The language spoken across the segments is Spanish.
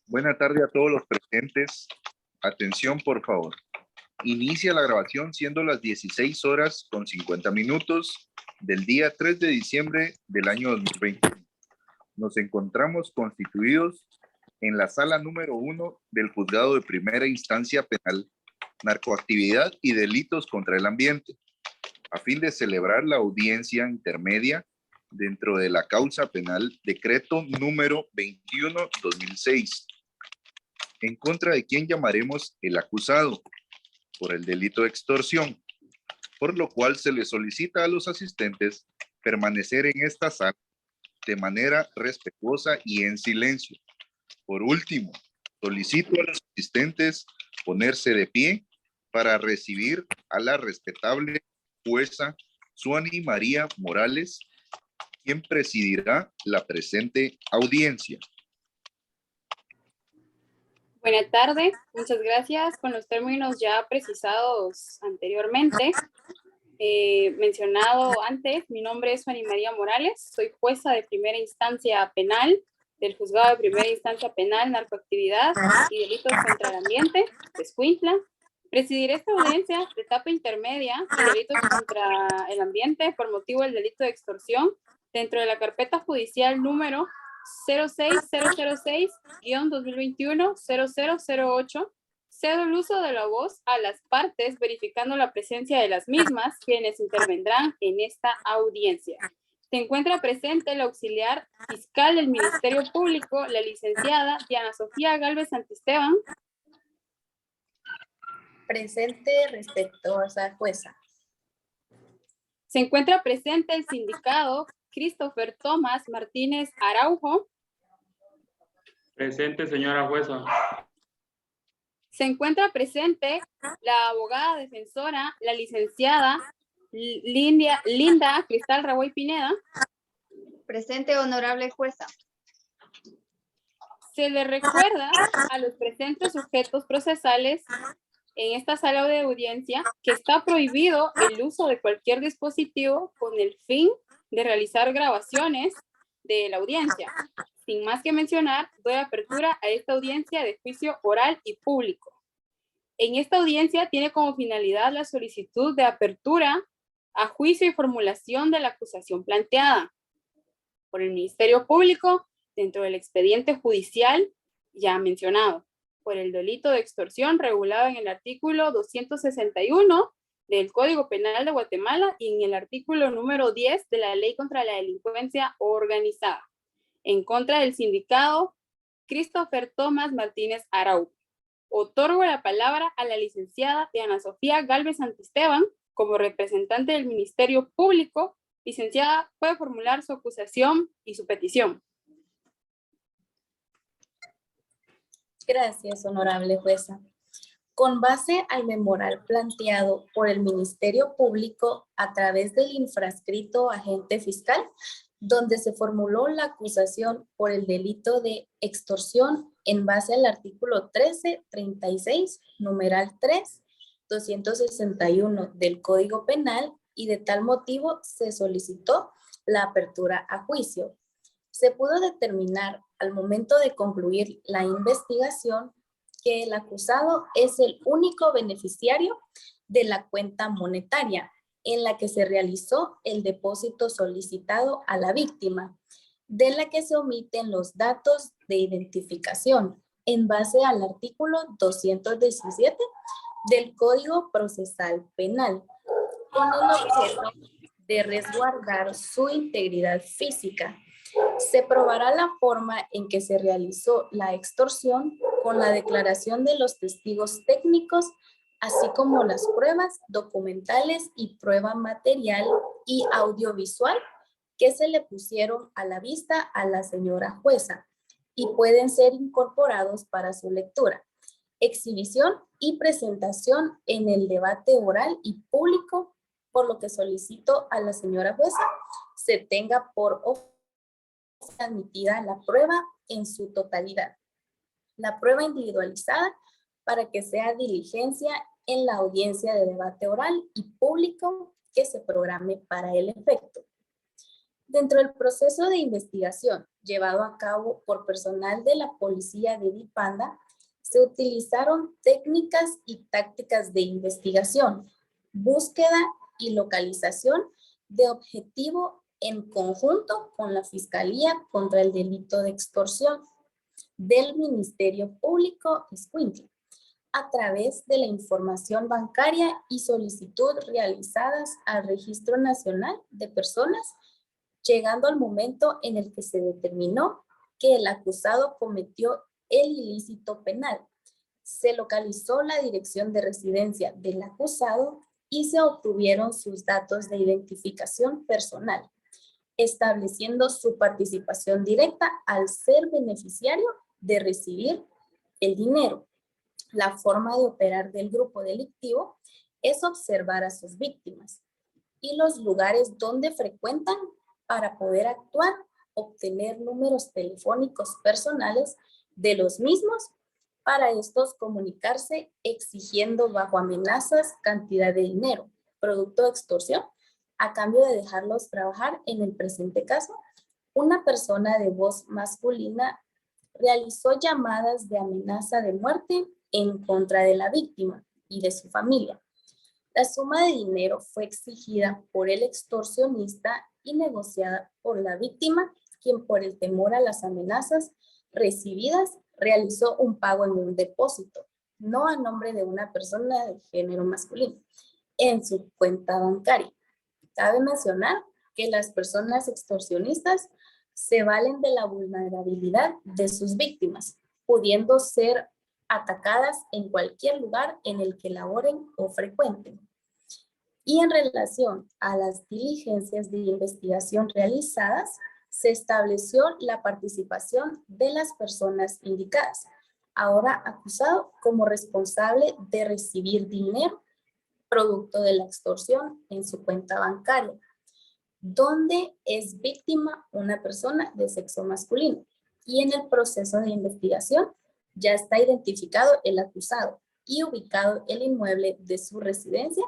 Buenas tardes a todos los presentes. Atención, por favor. Inicia la grabación siendo las 16 horas con 50 minutos del día 3 de diciembre del año 2020. Nos encontramos constituidos en la sala número 1 del Juzgado de Primera Instancia Penal, Narcoactividad y Delitos contra el Ambiente, a fin de celebrar la audiencia intermedia dentro de la causa penal decreto número 21/2006, en contra de quien llamaremos el acusado por el delito de extorsión, por lo cual se le solicita a los asistentes permanecer en esta sala de manera respetuosa y en silencio. Por último, solicito a los asistentes ponerse de pie para recibir a la respetable jueza Suani María Morales, quien presidirá la presente audiencia. Buenas tardes, muchas gracias. Con los términos ya precisados anteriormente, mencionado antes, mi nombre es Suani María Morales, soy jueza de primera instancia penal del Juzgado de Primera Instancia Penal, Narcoactividad y Delitos contra el Ambiente de Escuintla. Presidiré esta audiencia de etapa intermedia de delitos contra el ambiente por motivo del delito de extorsión dentro de la carpeta judicial número 06006-2021-0008. Cedo el uso de la voz a las partes, verificando la presencia de las mismas, quienes intervendrán en esta audiencia. Se encuentra presente el auxiliar fiscal del Ministerio Público, la licenciada Diana Sofía Galvez Santisteban. Presente, respetuosa jueza. Se encuentra presente el sindicado Christopher Tomás Martínez Araujo. Presente, señora jueza. Se encuentra presente la abogada defensora, la licenciada Linda Cristal Raboy Pineda. Presente, honorable jueza. Se le recuerda a los presentes sujetos procesales en esta sala de audiencia que está prohibido el uso de cualquier dispositivo con el fin de realizar grabaciones de la audiencia. Sin más que mencionar, doy apertura a esta audiencia de juicio oral y público. En esta audiencia tiene como finalidad la solicitud de apertura a juicio y formulación de la acusación planteada por el Ministerio Público dentro del expediente judicial ya mencionado, por el delito de extorsión regulado en el artículo 261 del Código Penal de Guatemala y en el artículo número 10 de la Ley contra la Delincuencia Organizada, en contra del sindicado Christopher Tomás Martínez Araujo. Otorgo la palabra a la licenciada Diana Sofía Galvez Santisteban como representante del Ministerio Público. Licenciada, puede formular su acusación y su petición. Gracias, honorable jueza. Con base al memorial planteado por el Ministerio Público a través del infrascrito agente fiscal, donde se formuló la acusación por el delito de extorsión en base al artículo 1336, numeral 3, 261 del Código Penal, y de tal motivo se solicitó la apertura a juicio. Se pudo determinar al momento de concluir la investigación que el acusado es el único beneficiario de la cuenta monetaria en la que se realizó el depósito solicitado a la víctima, de la que se omiten los datos de identificación en base al artículo 217 del Código Procesal Penal, con el objeto de resguardar su integridad física. Se probará la forma en que se realizó la extorsión con la declaración de los testigos técnicos, así como las pruebas documentales y prueba material y audiovisual que se le pusieron a la vista a la señora jueza y pueden ser incorporados para su lectura, exhibición y presentación en el debate oral y público, por lo que solicito a la señora jueza se tenga por admitida la prueba en su totalidad, la prueba individualizada, para que sea diligencia en la audiencia de debate oral y público que se programe para el efecto. Dentro del proceso de investigación llevado a cabo por personal de la policía de Vipanda, se utilizaron técnicas y tácticas de investigación, búsqueda y localización de objetivo en conjunto con la Fiscalía contra el Delito de Extorsión del Ministerio Público Escuintla, a través de la información bancaria y solicitud realizadas al Registro Nacional de Personas, llegando al momento en el que se determinó que el acusado cometió el ilícito penal. Se localizó la dirección de residencia del acusado y se obtuvieron sus datos de identificación personal, estableciendo su participación directa al ser beneficiario de recibir el dinero. La forma de operar del grupo delictivo es observar a sus víctimas y los lugares donde frecuentan para poder actuar, obtener números telefónicos personales de los mismos, para estos comunicarse exigiendo bajo amenazas cantidad de dinero, producto de extorsión, a cambio de dejarlos trabajar. En el presente caso, una persona de voz masculina realizó llamadas de amenaza de muerte en contra de la víctima y de su familia. La suma de dinero fue exigida por el extorsionista y negociada por la víctima, quien por el temor a las amenazas recibidas realizó un pago en un depósito, no a nombre de una persona de género masculino, en su cuenta bancaria. Cabe mencionar que las personas extorsionistas se valen de la vulnerabilidad de sus víctimas, pudiendo ser atacadas en cualquier lugar en el que laboren o frecuenten. Y en relación a las diligencias de investigación realizadas, se estableció la participación de las personas indicadas, ahora acusado como responsable de recibir dinero producto de la extorsión en su cuenta bancaria, donde es víctima una persona de sexo masculino. Y en el proceso de investigación ya está identificado el acusado y ubicado el inmueble de su residencia.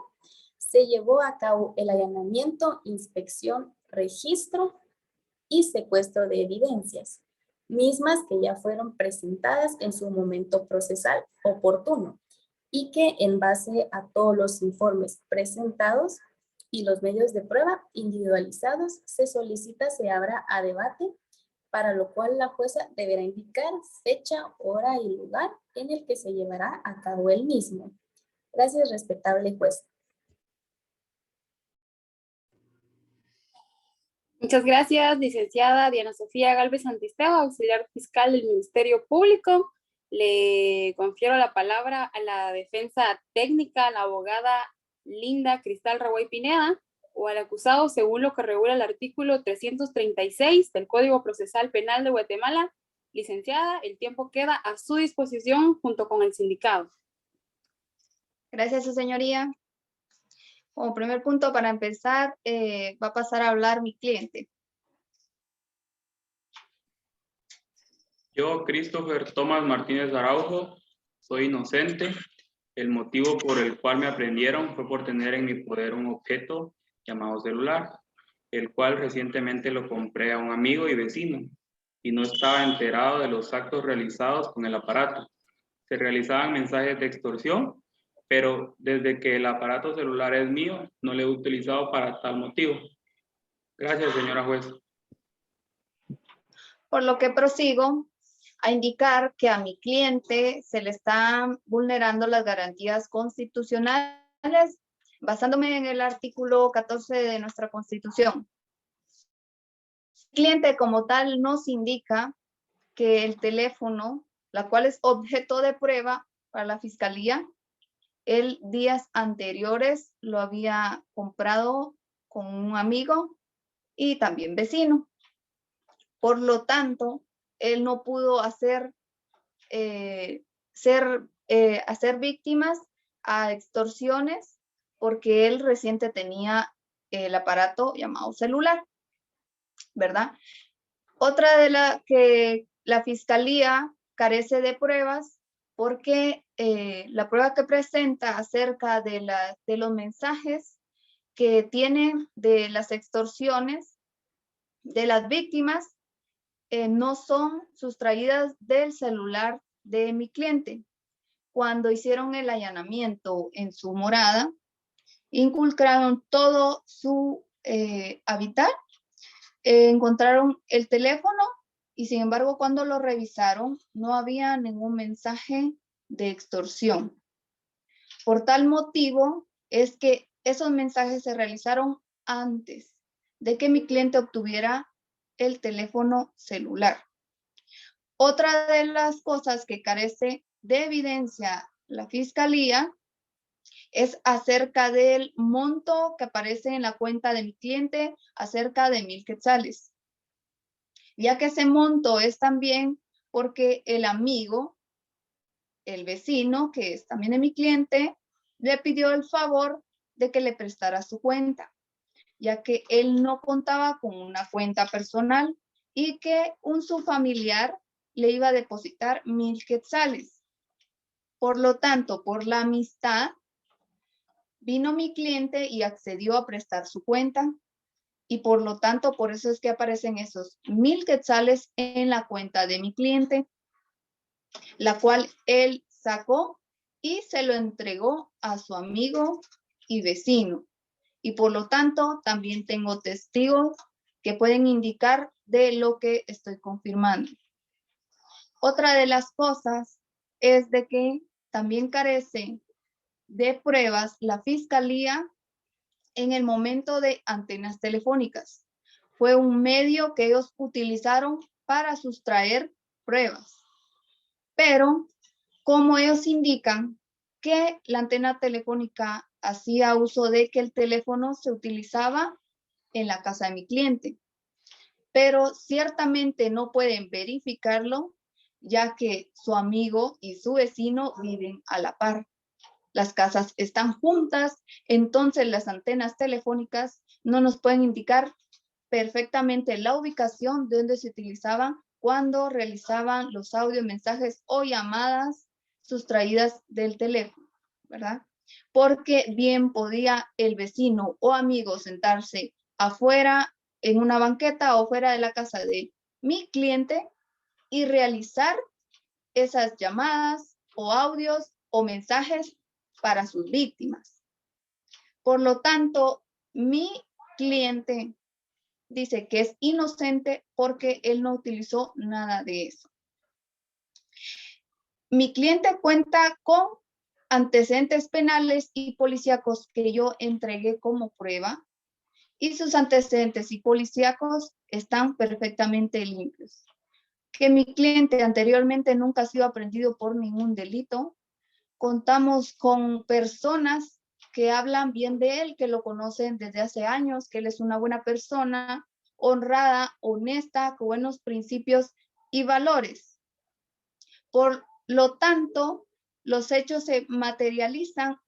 Se llevó a cabo el allanamiento, inspección, registro y secuestro de evidencias, mismas que ya fueron presentadas en su momento procesal oportuno y que en base a todos los informes presentados y los medios de prueba individualizados, se solicita se abra a debate, para lo cual la jueza deberá indicar fecha, hora y lugar en el que se llevará a cabo el mismo. Gracias, respetable juez. Muchas gracias, licenciada Diana Sofía Galvez Santisteban, auxiliar fiscal del Ministerio Público. Le confiero la palabra a la defensa técnica, la abogada Linda Cristal Raguay Pineda, o al acusado según lo que regula el artículo 336 del Código Procesal Penal de Guatemala. Licenciada, el tiempo queda a su disposición junto con el sindicado. Gracias, su señoría. Como primer punto, para empezar, va a pasar a hablar mi cliente. Yo, Christopher Tomás Martínez Araujo, soy inocente. El motivo por el cual me aprendieron fue por tener en mi poder un objeto llamado celular, el cual recientemente lo compré a un amigo y vecino, y no estaba enterado de los actos realizados con el aparato. Se realizaban mensajes de extorsión, pero desde que el aparato celular es mío, no lo he utilizado para tal motivo. Gracias, señora juez. Por lo que prosigo a indicar que a mi cliente se le están vulnerando las garantías constitucionales, basándome en el artículo 14 de nuestra Constitución. El cliente como tal nos indica que el teléfono, la cual es objeto de prueba para la Fiscalía, él días anteriores lo había comprado con un amigo y también vecino. Por lo tanto, él no pudo hacer víctimas a extorsiones porque él reciente tenía el aparato llamado celular, ¿verdad? Otra de la que la Fiscalía carece de pruebas porque la prueba que presenta acerca de los mensajes que tienen de las extorsiones de las víctimas no son sustraídas del celular de mi cliente. Cuando hicieron el allanamiento en su morada, inculcaron todo su habitat, encontraron el teléfono y sin embargo cuando lo revisaron no había ningún mensaje de extorsión. Por tal motivo es que esos mensajes se realizaron antes de que mi cliente obtuviera el teléfono celular. Otra de las cosas que carece de evidencia la Fiscalía es acerca del monto que aparece en la cuenta de mi cliente, acerca de 1,000 quetzales. Ya que ese monto es también porque el amigo, el vecino, que es también de mi cliente, le pidió el favor de que le prestara su cuenta, ya que él no contaba con una cuenta personal y que su familiar le iba a depositar 1,000 quetzales. Por lo tanto, por la amistad, vino mi cliente y accedió a prestar su cuenta y por lo tanto, por eso es que aparecen esos 1,000 quetzales en la cuenta de mi cliente, la cual él sacó y se lo entregó a su amigo y vecino. Y por lo tanto, también tengo testigos que pueden indicar de lo que estoy confirmando. Otra de las cosas es de que también carece de pruebas la Fiscalía en el momento de antenas telefónicas. Fue un medio que ellos utilizaron para sustraer pruebas. Pero como ellos indican que la antena telefónica hacía uso de que el teléfono se utilizaba en la casa de mi cliente. Pero ciertamente no pueden verificarlo, ya que su amigo y su vecino viven a la par. Las casas están juntas, entonces las antenas telefónicas no nos pueden indicar perfectamente la ubicación de donde se utilizaban cuando realizaban los audios, mensajes o llamadas sustraídas del teléfono, ¿verdad? Porque bien podía el vecino o amigo sentarse afuera en una banqueta o fuera de la casa de mi cliente y realizar esas llamadas o audios o mensajes para sus víctimas. Por lo tanto, mi cliente dice que es inocente porque él no utilizó nada de eso. Mi cliente cuenta con antecedentes penales y policíacos que yo entregué como prueba y sus antecedentes y policíacos están perfectamente limpios. Que mi cliente anteriormente nunca ha sido aprehendido por ningún delito. Contamos con personas que hablan bien de él, que lo conocen desde hace años, que él es una buena persona, honrada, honesta, con buenos principios y valores. Por lo tanto, los hechos se materializan,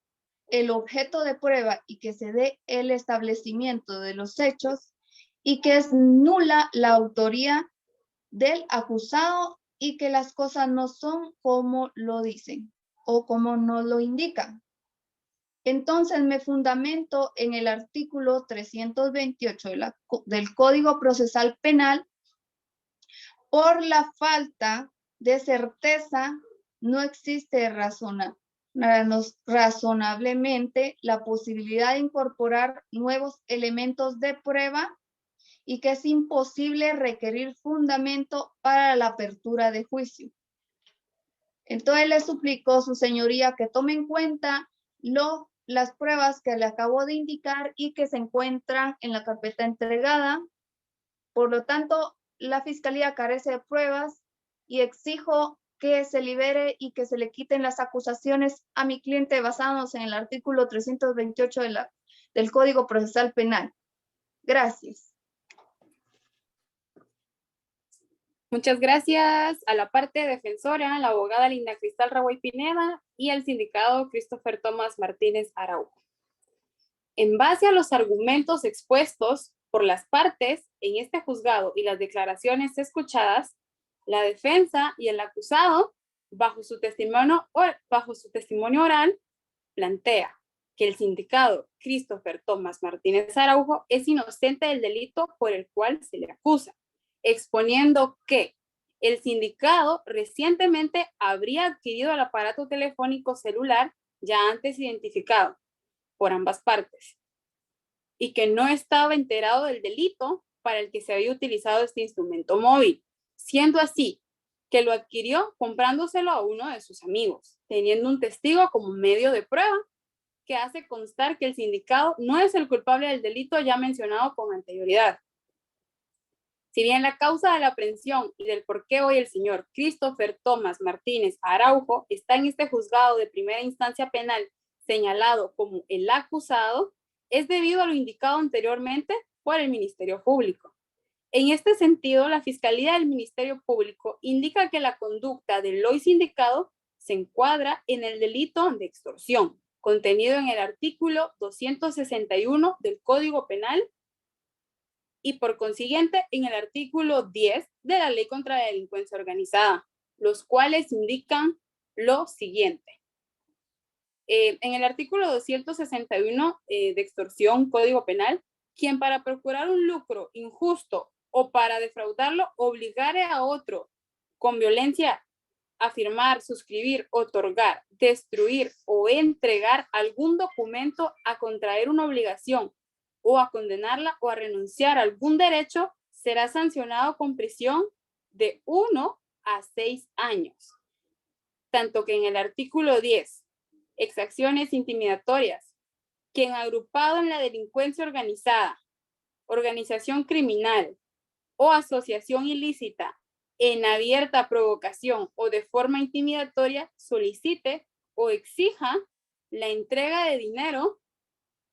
el objeto de prueba y que se dé el establecimiento de los hechos y que es nula la autoría del acusado y que las cosas no son como lo dicen o como nos lo indican. Entonces me fundamento en el artículo 328 del Código Procesal Penal. Por la falta de certeza no existe razonablemente la posibilidad de incorporar nuevos elementos de prueba y que es imposible requerir fundamento para la apertura de juicio. Entonces le suplico, su señoría, que tome en cuenta las pruebas que le acabo de indicar y que se encuentran en la carpeta entregada. Por lo tanto, la Fiscalía carece de pruebas y exijo que se libere y que se le quiten las acusaciones a mi cliente basados en el artículo 328 del Código Procesal Penal. Gracias. Muchas gracias a la parte defensora, la abogada Linda Cristal Raguay Pineda y al sindicado Christopher Tomás Martínez Araujo. En base a los argumentos expuestos por las partes en este juzgado y las declaraciones escuchadas, la defensa y el acusado, bajo su testimonio oral, plantea que el sindicado Christopher Tomás Martínez Araujo es inocente del delito por el cual se le acusa, exponiendo que el sindicado recientemente habría adquirido el aparato telefónico celular ya antes identificado por ambas partes y que no estaba enterado del delito para el que se había utilizado este instrumento móvil, siendo así que lo adquirió comprándoselo a uno de sus amigos, teniendo un testigo como medio de prueba que hace constar que el sindicado no es el culpable del delito ya mencionado con anterioridad. Si bien la causa de la aprehensión y del por qué hoy el señor Christopher Tomás Martínez Araujo está en este juzgado de primera instancia penal señalado como el acusado, es debido a lo indicado anteriormente por el Ministerio Público. En este sentido, la Fiscalía del Ministerio Público indica que la conducta del hoy sindicado se encuadra en el delito de extorsión, contenido en el artículo 261 del Código Penal y por consiguiente en el artículo 10 de la Ley contra la Delincuencia Organizada, los cuales indican lo siguiente. En el artículo 261 de extorsión, Código Penal, quien para procurar un lucro injusto o para defraudarlo obligare a otro con violencia a firmar, suscribir, otorgar, destruir o entregar algún documento, a contraer una obligación o a condenarla o a renunciar a algún derecho, será sancionado con prisión de 1 a 6 años. Tanto que en el artículo 10, exacciones intimidatorias, quien agrupado en la delincuencia organizada, organización criminal o asociación ilícita en abierta provocación o de forma intimidatoria solicite o exija la entrega de dinero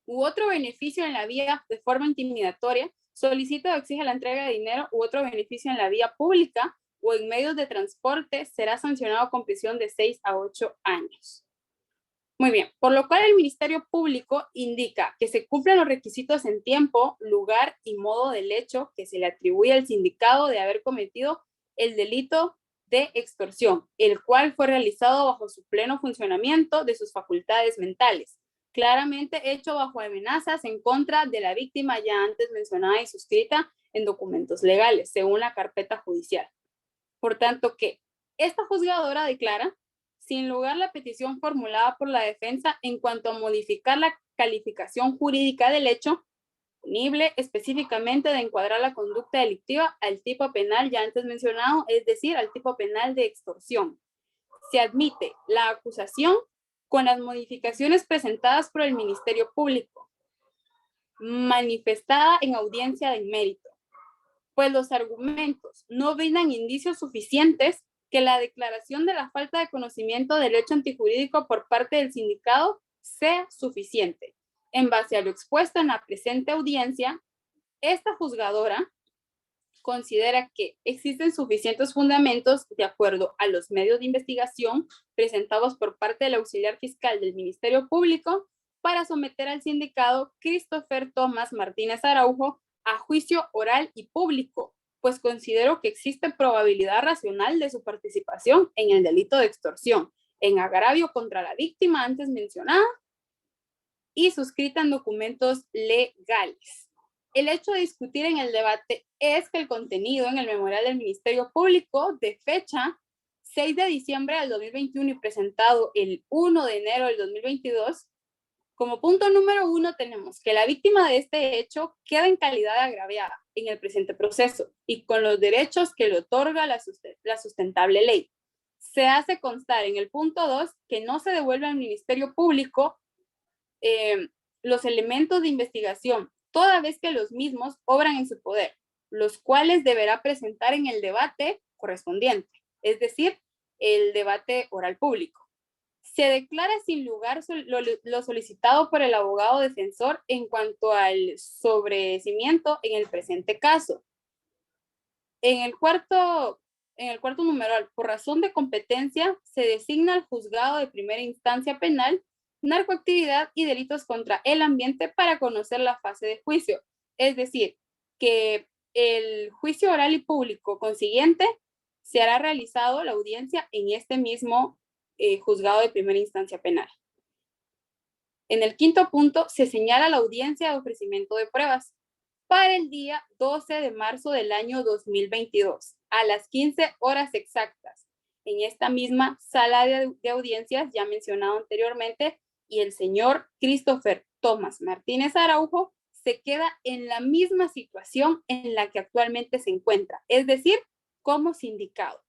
u otro beneficio en la vía de forma intimidatoria, solicita o exija la entrega de dinero u otro beneficio en la vía pública o en medios de transporte, será sancionado con prisión de 6 a 8 años. Muy bien, por lo cual el Ministerio Público indica que se cumplen los requisitos en tiempo, lugar y modo del hecho que se le atribuye al sindicado de haber cometido el delito de extorsión, el cual fue realizado bajo su pleno funcionamiento de sus facultades mentales, claramente hecho bajo amenazas en contra de la víctima ya antes mencionada y suscrita en documentos legales, según la carpeta judicial. Por tanto que esta juzgadora declara sin lugar la petición formulada por la defensa en cuanto a modificar la calificación jurídica del hecho, punible específicamente de encuadrar la conducta delictiva al tipo penal ya antes mencionado, es decir, al tipo penal de extorsión. Se admite la acusación con las modificaciones presentadas por el Ministerio Público, manifestada en audiencia de mérito, pues los argumentos no brindan indicios suficientes que la declaración de la falta de conocimiento del hecho antijurídico por parte del sindicado sea suficiente. En base a lo expuesto en la presente audiencia, esta juzgadora considera que existen suficientes fundamentos de acuerdo a los medios de investigación presentados por parte del auxiliar fiscal del Ministerio Público para someter al sindicado Christopher Tomás Martínez Araujo a juicio oral y público, pues considero que existe probabilidad racional de su participación en el delito de extorsión, en agravio contra la víctima antes mencionada y suscrita en documentos legales. El hecho de discutir en el debate es que el contenido en el memorial del Ministerio Público de fecha 6 de diciembre del 2021 y presentado el 1 de enero del 2022, como punto número 1 tenemos que la víctima de este hecho queda en calidad de agraviada en el presente proceso y con los derechos que le otorga la sustentable ley. Se hace constar en el punto 2 que no se devuelve al Ministerio Público los elementos de investigación, toda vez que los mismos obran en su poder, los cuales deberá presentar en el debate correspondiente, es decir, el debate oral público. Se declara sin lugar lo solicitado por el abogado defensor en cuanto al sobreseimiento en el presente caso. En el cuarto numeral, por razón de competencia, se designa al juzgado de primera instancia penal, narcoactividad y delitos contra el ambiente para conocer la fase de juicio. Es decir, que el juicio oral y público consiguiente se hará realizado la audiencia en este mismo juzgado de primera instancia penal. En el quinto punto se señala la audiencia de ofrecimiento de pruebas para el día 12 de marzo del año 2022 a las 15 horas exactas en esta misma sala de audiencias ya mencionado anteriormente, y el señor Christopher Thomas Martínez Araujo se queda en la misma situación en la que actualmente se encuentra, es decir, como sindicado.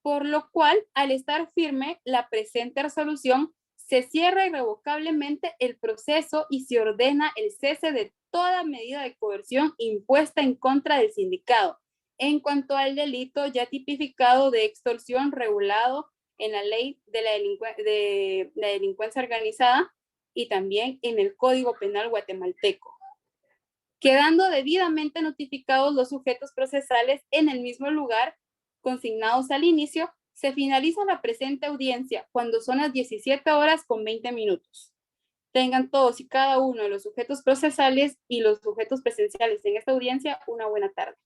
Por lo cual, al estar firme la presente resolución, se cierra irrevocablemente el proceso y se ordena el cese de toda medida de coerción impuesta en contra del sindicado en cuanto al delito ya tipificado de extorsión regulado en la ley de la delincuencia organizada y también en el Código Penal guatemalteco, quedando debidamente notificados los sujetos procesales en el mismo lugar consignados al inicio. Se finaliza la presente audiencia cuando son las 17 horas con 20 minutos. Tengan todos y cada uno de los sujetos procesales y los sujetos presenciales en esta audiencia una buena tarde.